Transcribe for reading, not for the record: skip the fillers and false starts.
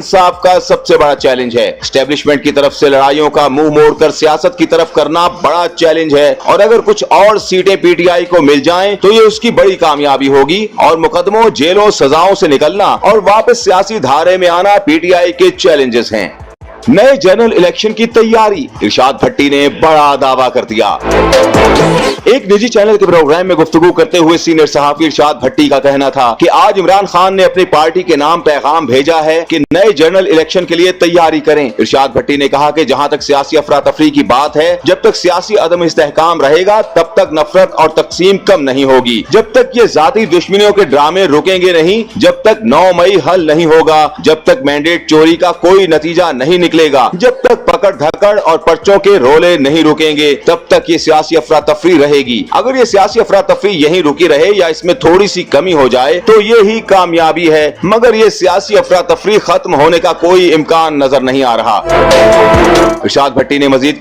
साहब का सबसे बड़ा चैलेंज है। एस्टेब्लिशमेंट की तरफ से लड़ाइयों का मुंह मोड़कर सियासत की तरफ करना बड़ा चैलेंज है और अगर कुछ और सीटें पीटीआई को मिल जाएं तो ये उसकी बड़ी कामयाबी होगी और मुकदमों, जेलों, सजाओं से निकलना और वापस सियासी धारे में आना पीटीआई के चैलेंजेस हैं। नए जनरल इलेक्शन की तैयारी, इरशाद भट्टी ने बड़ा दावा कर दिया। एक निजी चैनल के प्रोग्राम में गुफ्तगू करते हुए सीनियर सहाफी इरशाद भट्टी का कहना था कि आज इमरान खान ने अपनी पार्टी के नाम पैगाम भेजा है कि नए जनरल इलेक्शन के लिए तैयारी करें। इरशाद भट्टी ने कहा कि जहां तक सियासी अफरा तफरी की बात है, जब तक सियासी अदम इस्तेहकाम रहेगा तब तक नफरत और तकसीम कम नहीं होगी। जब तक ये जाती दुश्मनियों के ड्रामे रुकेंगे नहीं, जब तक 9 मई हल नहीं होगा, जब तक मैंडेट चोरी का कोई नतीजा नहीं निकलेगा, जब तक पकड़ धकड़ और पर्चों के रोले नहीं रुकेंगे, तब तक ये सियासी अफरा तफरी रहेगी। अगर ये सियासी अफरा तफरी यहीं रुकी रहे या इसमें थोड़ी सी कमी हो जाए तो ये ही कामयाबी है, मगर ये सियासी अफरा तफरी खत्म होने का कोई इम्कान नजर नहीं आ रहा। इरशाद भट्टी ने मजीद